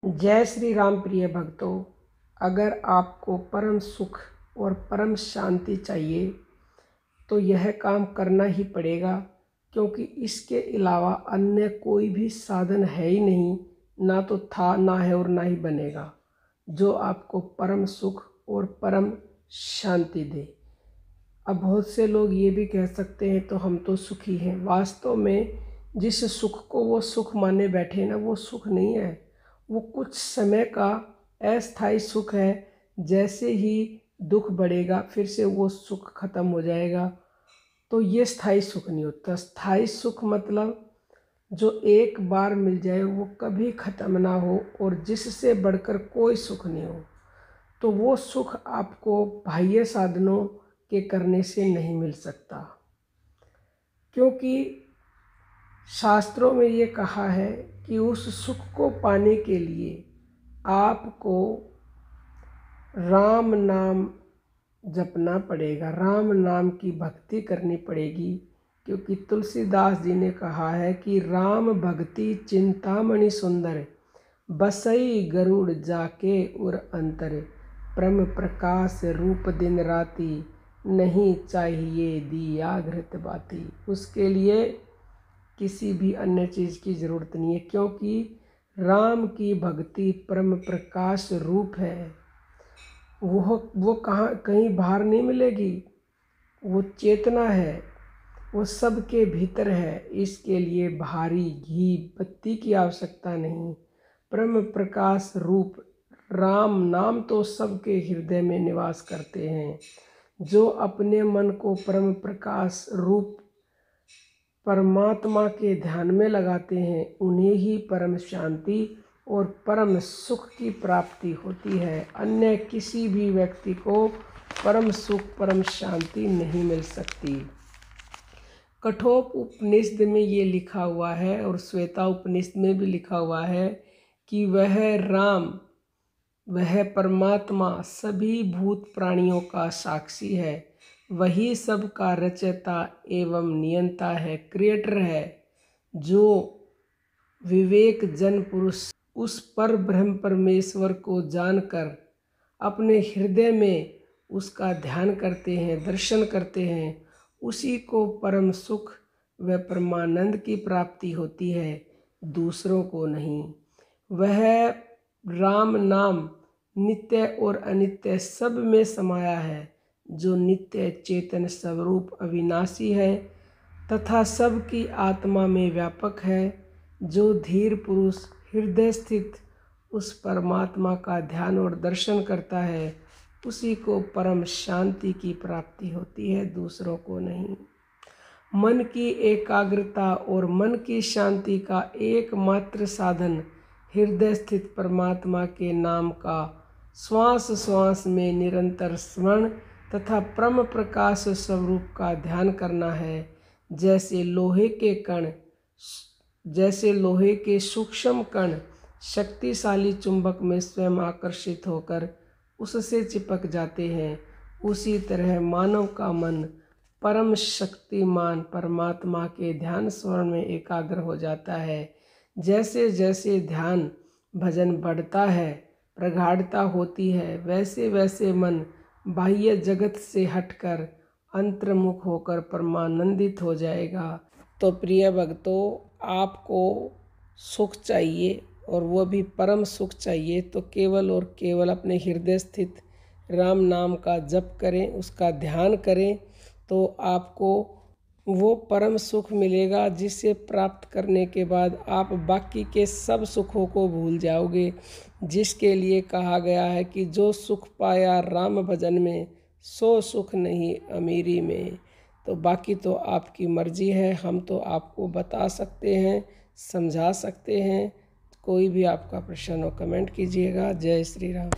जय श्री राम प्रिय भक्तों। अगर आपको परम सुख और परम शांति चाहिए तो यह काम करना ही पड़ेगा, क्योंकि इसके अलावा अन्य कोई भी साधन है ही नहीं, ना तो था, ना है और ना ही बनेगा, जो आपको परम सुख और परम शांति दे। अब बहुत से लोग ये भी कह सकते हैं तो हम तो सुखी हैं। वास्तव में जिस सुख को वो सुख माने बैठे ना, वो सुख नहीं है, वो कुछ समय का अस्थायी सुख है। जैसे ही दुख बढ़ेगा फिर से वो सुख खत्म हो जाएगा। तो ये स्थायी सुख नहीं होता। स्थायी सुख मतलब जो एक बार मिल जाए, वो कभी ख़त्म ना हो और जिससे बढ़कर कोई सुख नहीं हो। तो वो सुख आपको बाह्य साधनों के करने से नहीं मिल सकता, क्योंकि शास्त्रों में ये कहा है कि उस सुख को पाने के लिए आपको राम नाम जपना पड़ेगा, राम नाम की भक्ति करनी पड़ेगी। क्योंकि तुलसीदास जी ने कहा है कि राम भक्ति चिंतामणि सुंदर, बसई गरुड़ जाके उर अंतर, परम प्रकाश रूप दिन राति, नहीं चाहिए दिया घृत बाती। उसके लिए किसी भी अन्य चीज़ की ज़रूरत नहीं है, क्योंकि राम की भक्ति परम प्रकाश रूप है। वो कहीं बाहर नहीं मिलेगी, वो चेतना है, वो सबके भीतर है। इसके लिए भारी घी बत्ती की आवश्यकता नहीं। परम प्रकाश रूप राम नाम तो सबके हृदय में निवास करते हैं। जो अपने मन को परम प्रकाश रूप परमात्मा के ध्यान में लगाते हैं, उन्हें ही परम शांति और परम सुख की प्राप्ति होती है। अन्य किसी भी व्यक्ति को परम सुख परम शांति नहीं मिल सकती। कठोप उपनिषद में ये लिखा हुआ है और श्वेता उपनिषद में भी लिखा हुआ है कि वह राम, वह परमात्मा सभी भूत प्राणियों का साक्षी है। वही सबका रचयिता एवं नियंता है, क्रिएटर है। जो विवेक जन पुरुष उस पर ब्रह्म परमेश्वर को जानकर अपने हृदय में उसका ध्यान करते हैं, दर्शन करते हैं, उसी को परम सुख व परमानंद की प्राप्ति होती है, दूसरों को नहीं। वह राम नाम नित्य और अनित्य सब में समाया है, जो नित्य चेतन स्वरूप अविनाशी है तथा सबकी आत्मा में व्यापक है। जो धीर पुरुष हृदय स्थित उस परमात्मा का ध्यान और दर्शन करता है, उसी को परम शांति की प्राप्ति होती है, दूसरों को नहीं। मन की एकाग्रता और मन की शांति का एकमात्र साधन हृदय स्थित परमात्मा के नाम का श्वास श्वास में निरंतर स्मरण तथा परम प्रकाश स्वरूप का ध्यान करना है। जैसे लोहे के सूक्ष्म कण शक्तिशाली चुंबक में स्वयं आकर्षित होकर उससे चिपक जाते हैं, उसी तरह मानव का मन परम शक्तिमान परमात्मा के ध्यान स्मरण में एकाग्र हो जाता है। जैसे जैसे ध्यान भजन बढ़ता है, प्रगाढ़ता होती है, वैसे वैसे मन बाह्य जगत से हटकर अंतर्मुख होकर परमानंदित हो जाएगा। तो प्रिय भक्तों, आपको सुख चाहिए और वो भी परम सुख चाहिए, तो केवल और केवल अपने हृदय स्थित राम नाम का जप करें, उसका ध्यान करें, तो आपको वो परम सुख मिलेगा, जिसे प्राप्त करने के बाद आप बाकी के सब सुखों को भूल जाओगे। जिसके लिए कहा गया है कि जो सुख पाया राम भजन में, सो सुख नहीं अमीरी में। तो बाकी तो आपकी मर्जी है, हम तो आपको बता सकते हैं, समझा सकते हैं। कोई भी आपका प्रश्न हो कमेंट कीजिएगा। जय श्री राम।